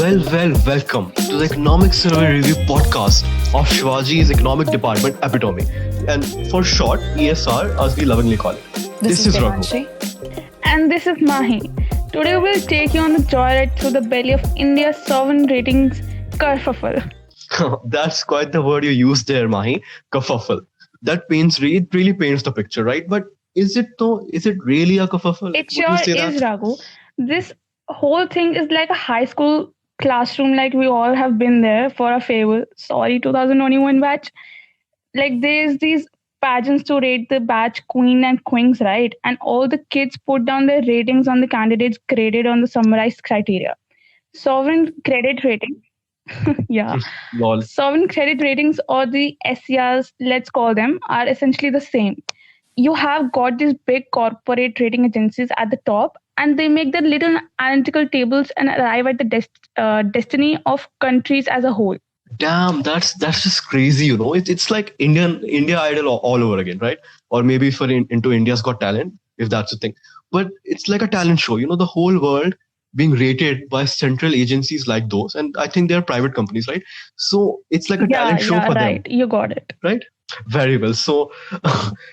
Welcome to the Economic Survey Review podcast of Shivaji's Economic Department Epitome, and for short, ESR as we lovingly call it. This is Raghu. And this is Mahi. Today we'll take you on the joyride through the belly of India's sovereign ratings kerfuffle. That's quite the word you used there, Mahi. Kerfuffle. It really paints the picture, right? But is it though? Is it really a kerfuffle? It sure is, Raghu. This whole thing is like a high school classroom, like we all have been there for a farewell. Sorry, 2021 batch. Like there's these pageants to rate the batch queen and queens, right? And all the kids put down their ratings on the candidates graded on the summarized criteria. Sovereign credit rating. Yeah. Lol. Sovereign credit ratings, or the SCRs, let's call them, are essentially the same. You have got these big corporate rating agencies at the top, and they make their little analytical tables and arrive at the destiny of countries as a whole. Damn, that's just crazy, you know. It's like India Idol all over again, right? Or maybe for into India's Got Talent, if that's a thing. But it's like a talent show, you know, the whole world being rated by central agencies like those, and I think they're private companies, right? So it's like a talent show for right. them. You got it. Right? Very well. So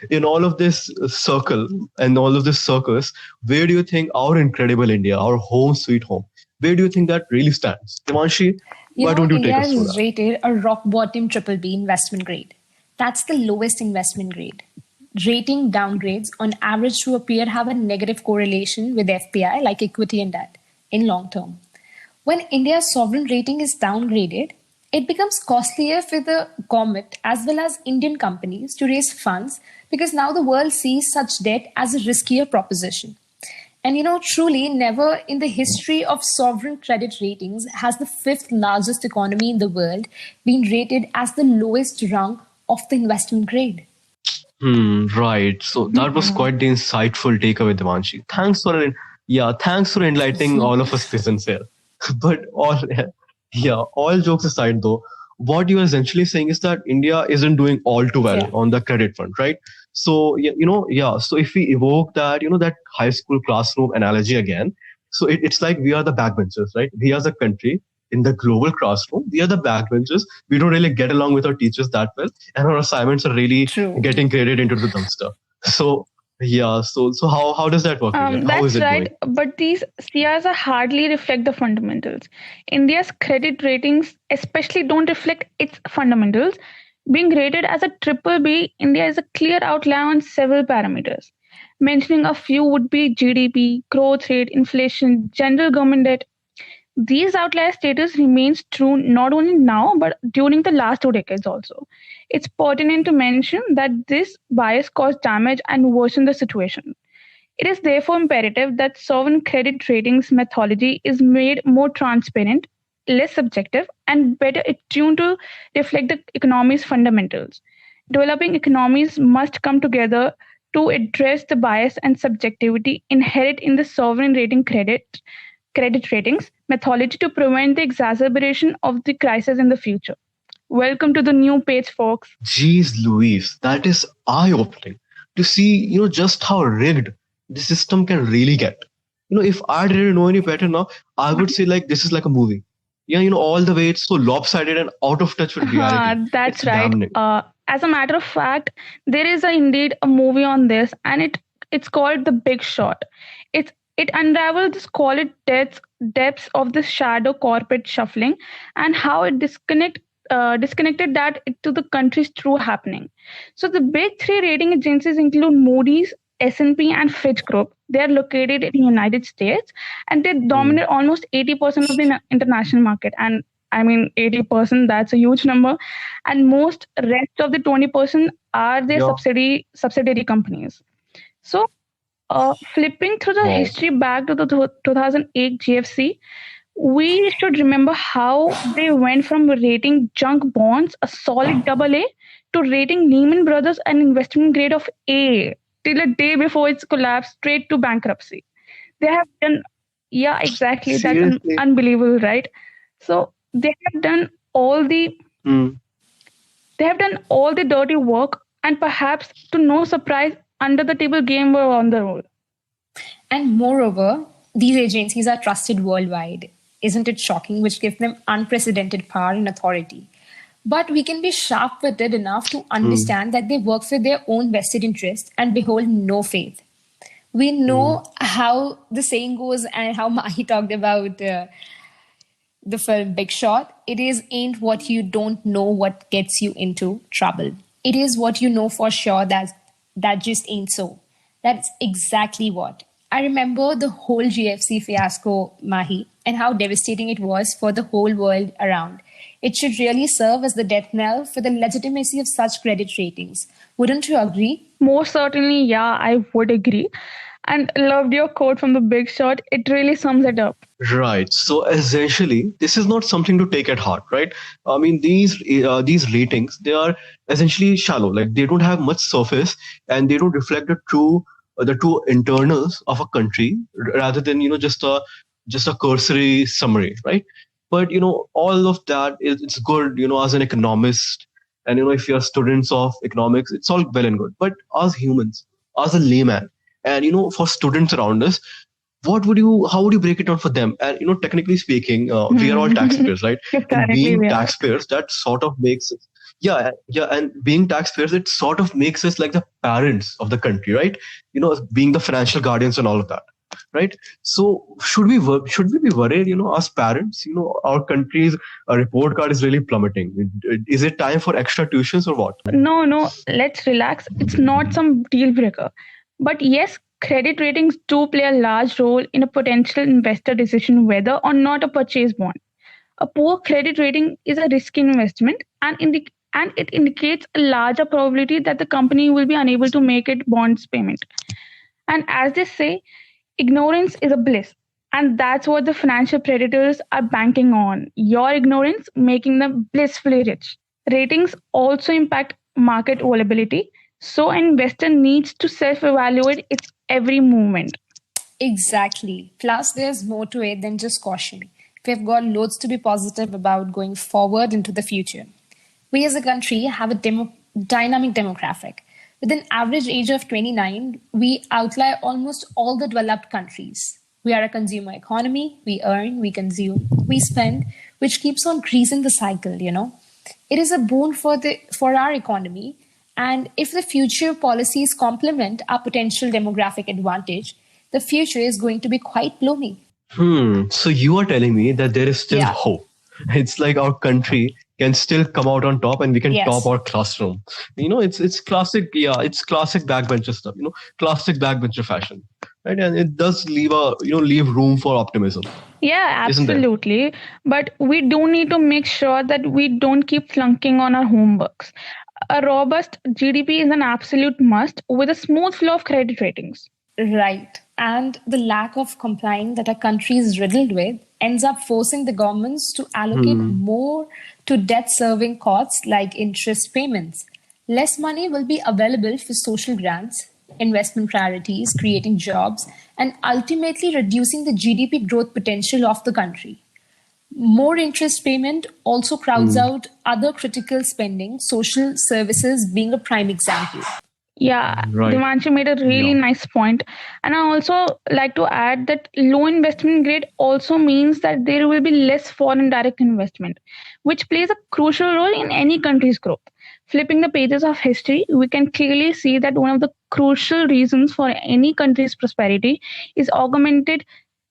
in all of this circle and all of this circus, where do you think our incredible India, our home sweet home, where do you think that really stands? Devanshi, why don't you take us India through is that? rated a rock bottom BBB investment grade. That's the lowest investment grade. Rating downgrades on average to appear have a negative correlation with FPI, like equity and debt, in long term. When India's sovereign rating is downgraded, it becomes costlier for the government as well as Indian companies to raise funds, because now the world sees such debt as a riskier proposition. And truly, never in the history of sovereign credit ratings has the fifth largest economy in the world been rated as the lowest rung of the investment grade. Right. So that was quite the insightful takeaway, Devanshi. Thanks for enlightening all of us peasants here. But all jokes aside though, what you are essentially saying is that India isn't doing all too well on the credit front, right? So, so if we evoke that, that high school classroom analogy again, so it's like we are the backbenchers, right? We as a country in the global classroom, we are the backbenchers. We don't really get along with our teachers that well, and our assignments are really getting graded into the dumpster. So, so how does that work? How that's is it right. going? But these CRs are hardly reflect the fundamentals. India's credit ratings especially don't reflect its fundamentals. Being rated as a triple B, India is a clear outlier on several parameters. Mentioning a few would be GDP, growth rate, inflation, general government debt. These outlier status remains true not only now but during the last 2 decades also. It's pertinent to mention that this bias caused damage and worsened the situation. It is therefore imperative that sovereign credit ratings methodology is made more transparent, less subjective, and better attuned to reflect the economy's fundamentals. Developing economies must come together to address the bias and subjectivity inherent in the sovereign credit ratings methodology to prevent the exacerbation of the crisis in the future. Welcome to the new page, folks. Jeez Louise, that is eye-opening to see, just how rigged the system can really get. If I didn't know any better now, I would say like this is like a movie. Yeah, all the way it's so lopsided and out of touch with reality. That's It's right. damning. As a matter of fact, there is indeed a movie on this, and it's called The Big Short. It unravels the squalid depths of the shadow corporate shuffling and how it disconnected that to the country's true happening. So the big three rating agencies include Moody's, S&P, and Fitch Group. They are located in the United States, and they dominate almost 80% of the international market. And I mean, 80%, that's a huge number. And most rest of the 20% are their subsidiary companies. So flipping through the history back to the 2008 GFC, we should remember how they went from rating junk bonds, a solid AA, to rating Lehman Brothers an investment grade of A till a day before its collapse, straight to bankruptcy. They have done, exactly. Seriously? That's unbelievable, right? So they have done all the dirty work, and perhaps to no surprise, under the table game were on the roll. And moreover, these agencies are trusted worldwide. Isn't it shocking? Which gives them unprecedented power and authority. But we can be sharp-witted enough to understand that they work for their own vested interest and behold no faith. We know how the saying goes and how Mahi talked about the film Big Shot. It is ain't what you don't know what gets you into trouble. It is what you know for sure that just ain't so. That's exactly what. I remember the whole GFC fiasco, Mahi, and how devastating it was for the whole world around. It should really serve as the death knell for the legitimacy of such credit ratings. Wouldn't you agree? Most certainly, yeah, I would agree. And loved your quote from The Big Shot. It really sums it up. Right. So essentially, this is not something to take at heart, right? I mean, these ratings, they are essentially shallow. Like they don't have much surface, and they don't reflect the true internals of a country, rather than just a cursory summary, right? But all of that it's good, as an economist, and if you're students of economics, it's all well and good. But as humans, as a layman, and for students around us, how would you break it down for them? And technically speaking, we are all taxpayers, right? And being taxpayers, that sort of makes us, and being taxpayers, it sort of makes us like the parents of the country, right? Being the financial guardians and all of that, right? So should we be worried, as parents, our country's report card is really plummeting? Is it time for extra tuitions or what? No, let's relax. It's not some deal breaker. But yes, credit ratings do play a large role in a potential investor decision whether or not to purchase bond. A poor credit rating is a risky investment, and it indicates a larger probability that the company will be unable to make its bonds payment. And as they say, ignorance is a bliss. And that's what the financial predators are banking on. Your ignorance making them blissfully rich. Ratings also impact market volatility. So an investor needs to self-evaluate its every movement. Exactly. Plus, there's more to it than just caution. We've got loads to be positive about going forward into the future. We as a country have a dynamic demographic. With an average age of 29, we outlie almost all the developed countries. We are a consumer economy. We earn, we consume, we spend, which keeps on greasing the cycle, It is a boon for our economy. And if the future policies complement our potential demographic advantage, the future is going to be quite gloomy. So you are telling me that there is still hope. It's like our country can still come out on top, and we can top our classroom. It's classic. Yeah, it's classic backbencher stuff. Classic backbencher fashion, right? And it does leave room for optimism. Yeah, absolutely. But we do need to make sure that we don't keep flunking on our homeworks. A robust GDP is an absolute must with a smooth flow of credit ratings. Right. And the lack of complying that a country is riddled with ends up forcing the governments to allocate more to debt-serving costs like interest payments. Less money will be available for social grants, investment priorities, creating jobs, and ultimately reducing the GDP growth potential of the country. More interest payment also crowds out other critical spending, social services being a prime example. Yeah, Right. Devanshu made a really nice point. And I also like to add that low investment grade also means that there will be less foreign direct investment, which plays a crucial role in any country's growth. Flipping the pages of history, we can clearly see that one of the crucial reasons for any country's prosperity is augmented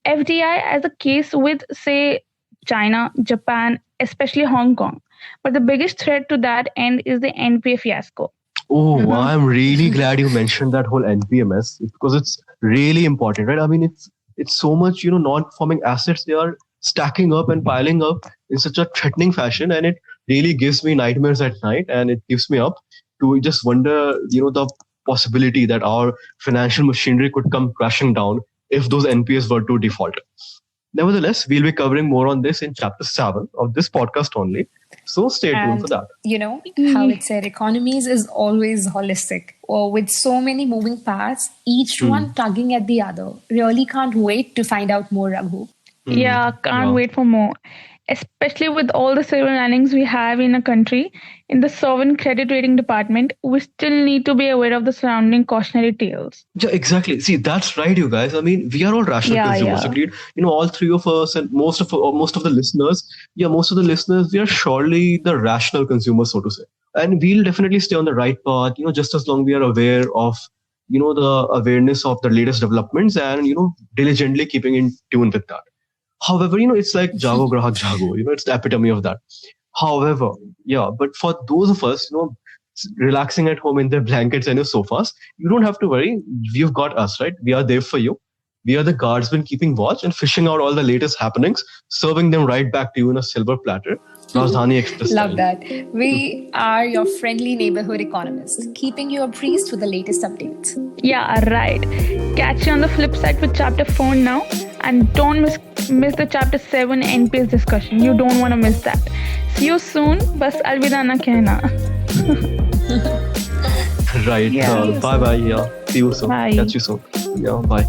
FDI, as the case with, say, China, Japan, especially Hong Kong. But the biggest threat to that end is the NPA fiasco. Oh, I'm really glad you mentioned that whole NPMS, because it's really important, right? I mean, it's so much, non-performing assets, they are stacking up and piling up in such a threatening fashion, and it really gives me nightmares at night, and it gives me up to just wonder, the possibility that our financial machinery could come crashing down if those NPAs were to default. Nevertheless, we'll be covering more on this in chapter 7 of this podcast only. So stay tuned for that. How it said, economies is always holistic, or with so many moving parts, each one tugging at the other. Really can't wait to find out more, Raghu. Yeah, can't wait for more. Especially with all the silver linings we have in a country, in the sovereign credit rating department, we still need to be aware of the surrounding cautionary tales. Yeah, exactly. See, that's right, you guys. I mean, we are all rational consumers, agreed? All three of us and most of the listeners, we are surely the rational consumers, so to say. And we'll definitely stay on the right path, just as long we are aware of, the awareness of the latest developments and, diligently keeping in tune with that. However, it's like Jago Grahak Jago, it's the epitome of that. However, but for those of us, relaxing at home in their blankets and your sofas, you don't have to worry. We've got us, right? We are there for you. We are the guardsmen keeping watch and fishing out all the latest happenings, serving them right back to you in a silver platter. Rajdhani Express. Love that. We are your friendly neighborhood economists, keeping you abreast with the latest updates. Yeah, right. Catch you on the flip side with chapter 4 now. And don't miss the chapter 7 NPS discussion. You don't want to miss that. See you soon. Bas alvida na kehna. Right. Bye bye. Yeah. See you soon. Bye. Catch you soon. Yeah. Bye.